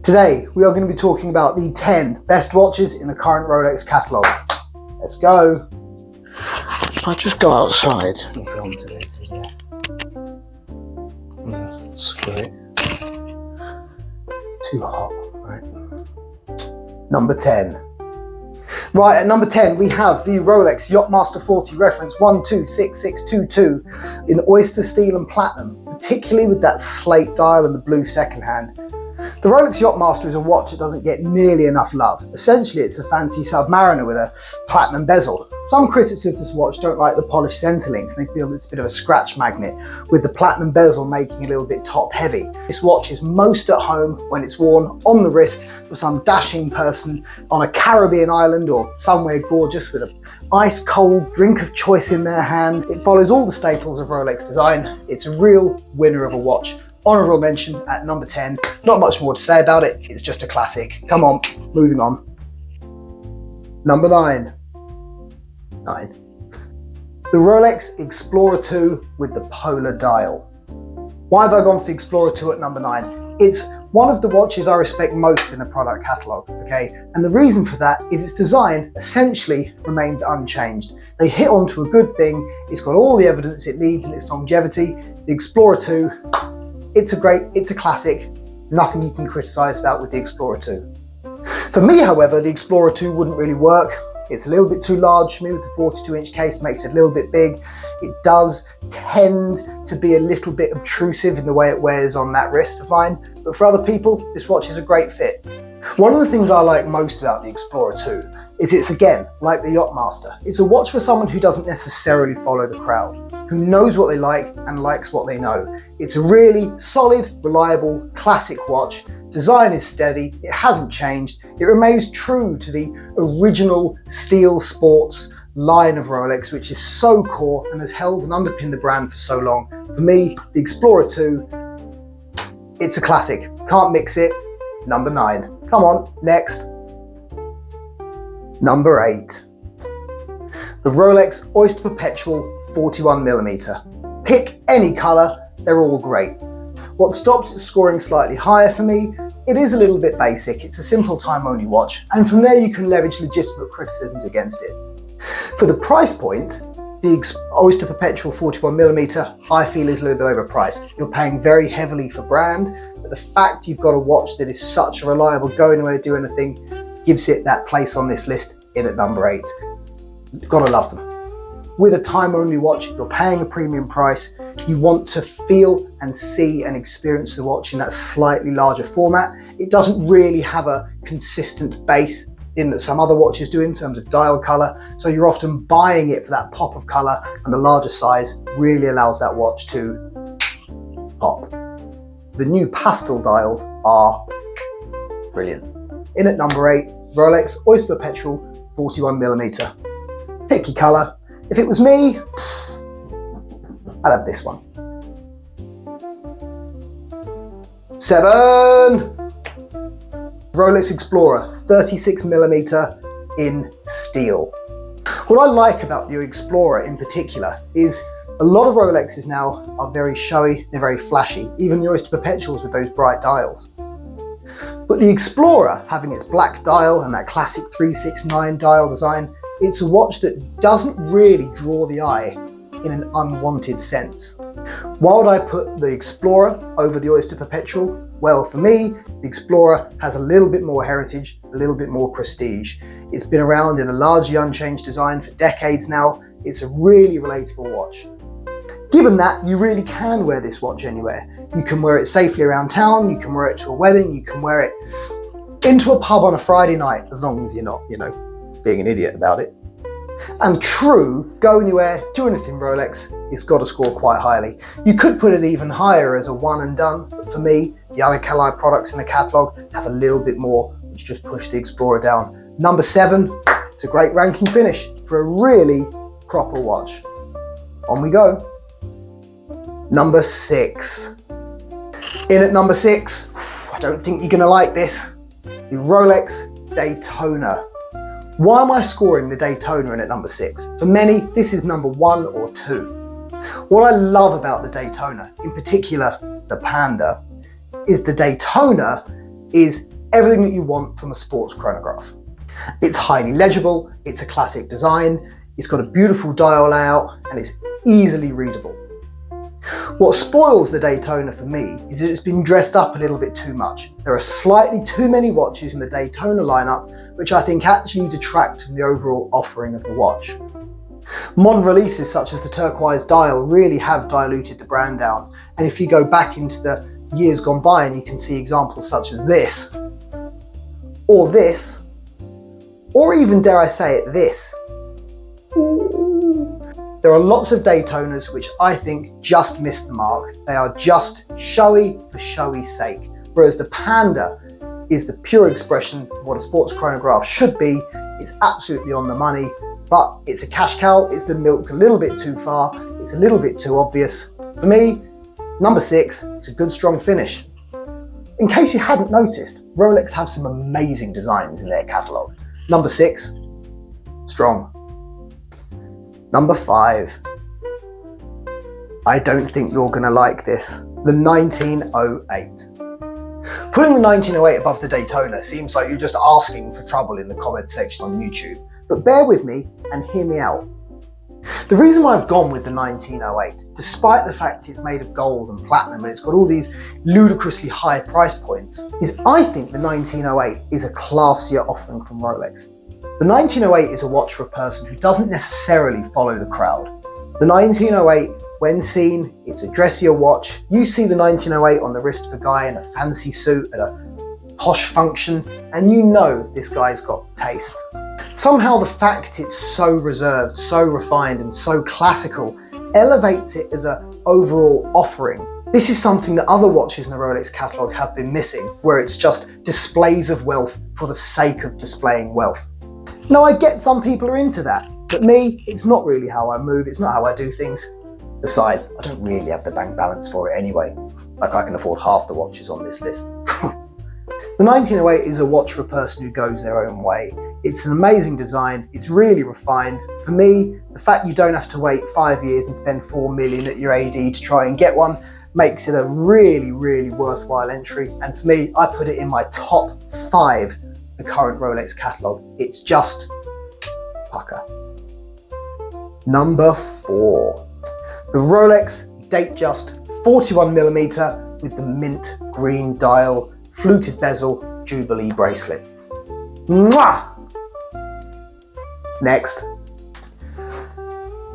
Today, we are going to be talking about the 10 best watches in the current Rolex catalogue. Let's go. If I just go outside and film today's video. Screw it. Too hot, right? Number 10. Right, at number 10, we have the Rolex Yacht Master 40 reference 126622 in Oyster steel and platinum, particularly with that slate dial and the blue second hand. The Rolex Yacht Master is a watch that doesn't get nearly enough love. Essentially, it's a fancy Submariner with a platinum bezel. Some critics of this watch don't like the polished center links, and they feel it's a bit of a scratch magnet, with the platinum bezel making it a little bit top heavy. This watch is most at home when it's worn on the wrist for some dashing person on a Caribbean island or somewhere gorgeous with an ice cold drink of choice in their hand. It follows all the staples of Rolex design. It's a real winner of a watch. Honourable mention at number 10. Not much more to say about it, it's just a classic. Come on, moving on. Number 9. The Rolex Explorer 2 with the polar dial. Why have I gone for the Explorer 2 at number 9? It's one of the watches I respect most in the product catalogue, okay? And the reason for that is its design essentially remains unchanged. They hit onto a good thing, it's got all the evidence it needs in its longevity. The Explorer 2, it's a classic, nothing you can criticise about with the Explorer 2. For me, however, the Explorer 2 wouldn't really work. It's a little bit too large for me with the 42-inch case, makes it a little bit big. It does tend to be a little bit obtrusive in the way it wears on that wrist of mine, but for other people, this watch is a great fit. One of the things I like most about the Explorer 2 is it's, again, like the Yacht Master. It's a watch for someone who doesn't necessarily follow the crowd, who knows what they like and likes what they know. It's a really solid, reliable, classic watch. Design is steady, it hasn't changed. It remains true to the original steel sports line of Rolex, which is so core and has held and underpinned the brand for so long. For me, the Explorer 2, it's a classic. Can't mix it. Number 9. Come on, next. Number 8. The Rolex Oyster Perpetual 41mm. Pick any colour, they're all great. What stops it scoring slightly higher for me, it is a little bit basic, it's a simple time-only watch, and from there you can leverage legitimate criticisms against it. For the price point, the Oyster Perpetual 41mm I feel is a little bit overpriced. You're paying very heavily for brand, but the fact you've got a watch that is such a reliable go anywhere, do anything, gives it that place on this list in at number 8. Gotta love them. With a time-only watch, you're paying a premium price. You want to feel and see and experience the watch in that slightly larger format. It doesn't really have a consistent base in that some other watches do in terms of dial colour, so you're often buying it for that pop of colour, and the larger size really allows that watch to pop. The new pastel dials are brilliant. In at number 8, Rolex Oyster Perpetual 41mm. Pick your colour. If it was me, I'd have this one. 7. Rolex Explorer 36mm in steel. What I like about the Explorer in particular is a lot of Rolexes now are very showy, they're very flashy, even the Oyster Perpetuals with those bright dials. But the Explorer, having its black dial and that classic 369 dial design, it's a watch that doesn't really draw the eye in an unwanted sense. Why would I put the Explorer over the Oyster Perpetual? Well, for me, the Explorer has a little bit more heritage, a little bit more prestige. It's been around in a largely unchanged design for decades now. It's a really relatable watch. Given that, you really can wear this watch anywhere. You can wear it safely around town, you can wear it to a wedding, you can wear it into a pub on a Friday night, as long as you're not, being an idiot about it. And true, go anywhere, do anything Rolex, it's got to score quite highly. You could put it even higher as a one and done, but for me, the other Calais products in the catalogue have a little bit more, which just push the Explorer down. Number 7, it's a great ranking finish for a really proper watch. On we go. Number 6. In at number 6, I don't think you're going to like this, the Rolex Daytona. Why am I scoring the Daytona in at number 6? For many, this is number 1 or 2. What I love about the Daytona, in particular the Panda, is the Daytona is everything that you want from a sports chronograph. It's highly legible, it's a classic design, it's got a beautiful dial layout, and it's easily readable. What spoils the Daytona for me is that it's been dressed up a little bit too much. There are slightly too many watches in the Daytona lineup, which I think actually detract from the overall offering of the watch. Modern releases such as the turquoise dial really have diluted the brand down, and if you go back into the years gone by and you can see examples such as this, or even, dare I say it, this. There are lots of Daytonas which I think just miss the mark. They are just showy for showy's sake, whereas the Panda is the pure expression of what a sports chronograph should be. It's absolutely on the money, but it's a cash cow. It's been milked a little bit too far. It's a little bit too obvious. For me, number 6, it's a good strong finish. In case you hadn't noticed, Rolex have some amazing designs in their catalogue. Number 6, strong. Number 5, I don't think you're gonna like this, the 1908. Putting the 1908 above the Daytona seems like you're just asking for trouble in the comment section on YouTube, but bear with me and hear me out. The reason why I've gone with the 1908, despite the fact it's made of gold and platinum and it's got all these ludicrously high price points, is I think the 1908 is a classier offering from Rolex. The 1908 is a watch for a person who doesn't necessarily follow the crowd. The 1908, when seen, it's a dressier watch. You see the 1908 on the wrist of a guy in a fancy suit at a posh function, and you know this guy's got taste. Somehow the fact it's so reserved, so refined, and so classical elevates it as an overall offering. This is something that other watches in the Rolex catalogue have been missing, where it's just displays of wealth for the sake of displaying wealth. Now, I get some people are into that, but me, it's not really how I move, it's not how I do things. Besides, I don't really have the bank balance for it anyway. Like, I can afford half the watches on this list. The 1908 is a watch for a person who goes their own way. It's an amazing design, it's really refined. For me, the fact you don't have to wait 5 years and spend 4 million at your AD to try and get one makes it a really, really worthwhile entry. And for me, I put it in my top 5 the current Rolex catalogue. It's just pucker. Number 4, the Rolex Datejust 41mm with the mint green dial, fluted bezel, Jubilee bracelet. Mwah! Next.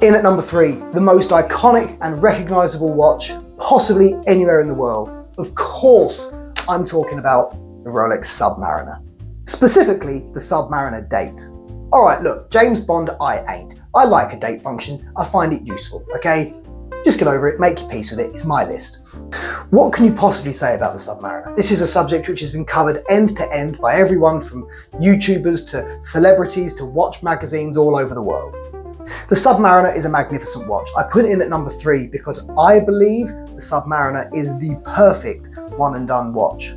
In at number 3, the most iconic and recognisable watch possibly anywhere in the world. Of course, I'm talking about the Rolex Submariner. Specifically, the Submariner Date. Alright, look, James Bond I ain't. I like a date function, I find it useful, okay? Just get over it, make your peace with it, it's my list. What can you possibly say about the Submariner? This is a subject which has been covered end to end by everyone from YouTubers to celebrities to watch magazines all over the world. The Submariner is a magnificent watch. I put it in at number 3 because I believe the Submariner is the perfect one and done watch.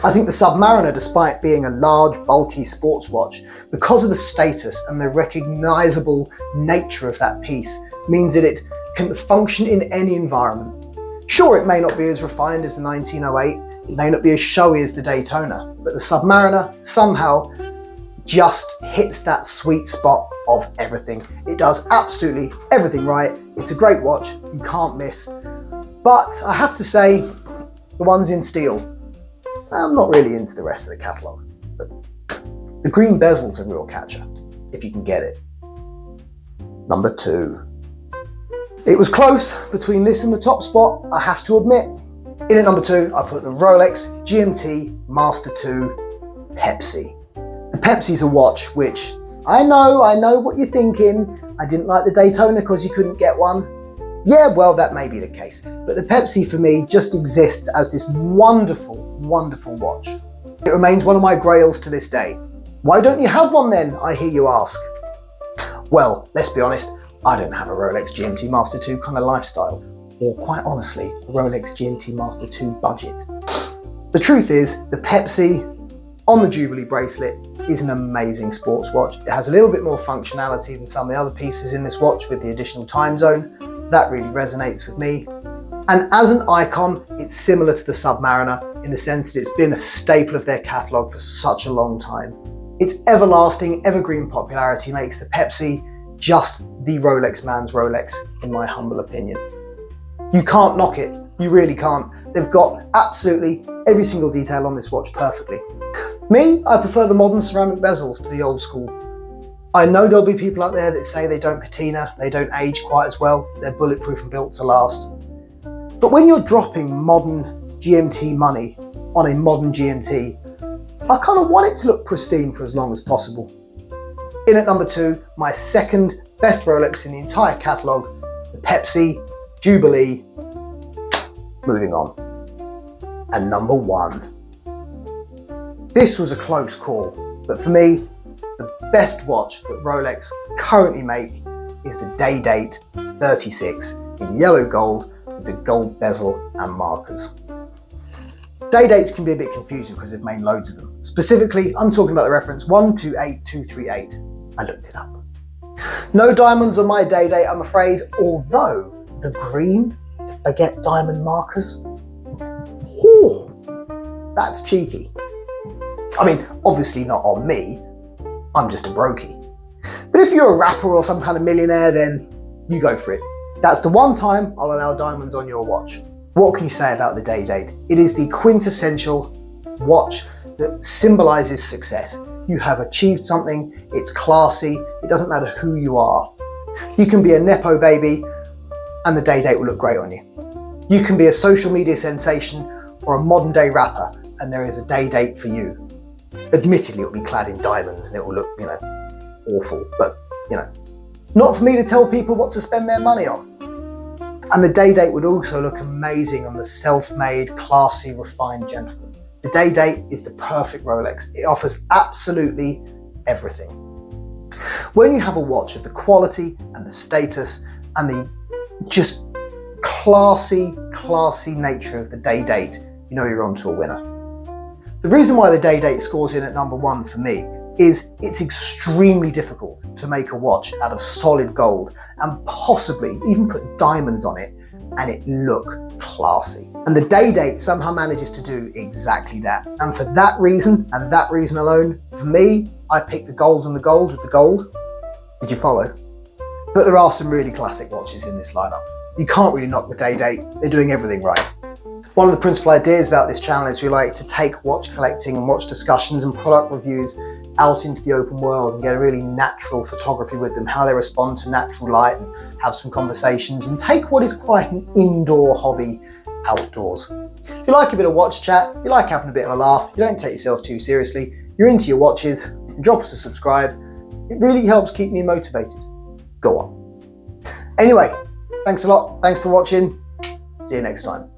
I think the Submariner, despite being a large, bulky sports watch, because of the status and the recognisable nature of that piece, means that it can function in any environment. Sure, it may not be as refined as the 1908, it may not be as showy as the Daytona, but the Submariner somehow just hits that sweet spot of everything. It does absolutely everything right. It's a great watch, you can't miss. But I have to say, the ones in steel, I'm not really into the rest of the catalogue. But the green bezel's a real catcher, if you can get it. Number 2. It was close between this and the top spot, I have to admit. In at number 2, I put the Rolex GMT Master 2 Pepsi. The Pepsi's a watch which, I know what you're thinking. I didn't like the Daytona because you couldn't get one. Yeah, well, that may be the case. But the Pepsi for me just exists as this wonderful, wonderful watch. It remains one of my grails to this day. Why don't you have one then, I hear you ask? Well, let's be honest, I don't have a Rolex GMT Master 2 kind of lifestyle, or quite honestly, a Rolex GMT Master 2 budget. The truth is, the Pepsi on the Jubilee bracelet is an amazing sports watch. It has a little bit more functionality than some of the other pieces in this watch with the additional time zone. That really resonates with me. And as an icon, it's similar to the Submariner in the sense that it's been a staple of their catalogue for such a long time. Its everlasting, evergreen popularity makes the Pepsi just the Rolex man's Rolex, in my humble opinion. You can't knock it, you really can't. They've got absolutely every single detail on this watch perfectly. Me, I prefer the modern ceramic bezels to the old school. I know there'll be people out there that say they don't patina, they don't age quite as well, they're bulletproof and built to last. But when you're dropping modern GMT money on a modern GMT, I kind of want it to look pristine for as long as possible. In at number 2, my second best Rolex in the entire catalogue, the Pepsi Jubilee. Moving on. And number 1. This was a close call, but for me, the best watch that Rolex currently make is the Day Date 36 in yellow gold with the gold bezel and markers. Day dates can be a bit confusing because they've made loads of them. Specifically, I'm talking about the reference 128238. I looked it up. No diamonds on my day date, I'm afraid, although the green baguette diamond markers, whew, that's cheeky. I mean, obviously not on me, I'm just a brokey. But if you're a rapper or some kind of millionaire, then you go for it. That's the one time I'll allow diamonds on your watch. What can you say about the Day Date? It is the quintessential watch that symbolises success. You have achieved something, it's classy, it doesn't matter who you are. You can be a Nepo baby and the Day Date will look great on you. You can be a social media sensation or a modern day rapper and there is a Day Date for you. Admittedly, it'll be clad in diamonds and it will look, awful, but, not for me to tell people what to spend their money on. And the Day Date would also look amazing on the self-made, classy, refined gentleman. The Day Date is the perfect Rolex. It offers absolutely everything. When you have a watch of the quality and the status and the just classy nature of the Day Date, you know you're onto a winner. The reason why the Day Date scores in at number 1 for me is it's extremely difficult to make a watch out of solid gold and possibly even put diamonds on it and it look classy. And the Day Date somehow manages to do exactly that. And for that reason, and that reason alone, for me, I picked the gold and the gold with the gold. Did you follow? But there are some really classic watches in this lineup. You can't really knock the Day Date, they're doing everything right. One of the principal ideas about this channel is we like to take watch collecting and watch discussions and product reviews out into the open world and get a really natural photography with them, how they respond to natural light and have some conversations and take what is quite an indoor hobby outdoors. If you like a bit of watch chat, you like having a bit of a laugh, you don't take yourself too seriously, you're into your watches, drop us a subscribe. It really helps keep me motivated. Go on. Anyway, thanks a lot. Thanks for watching. See you next time.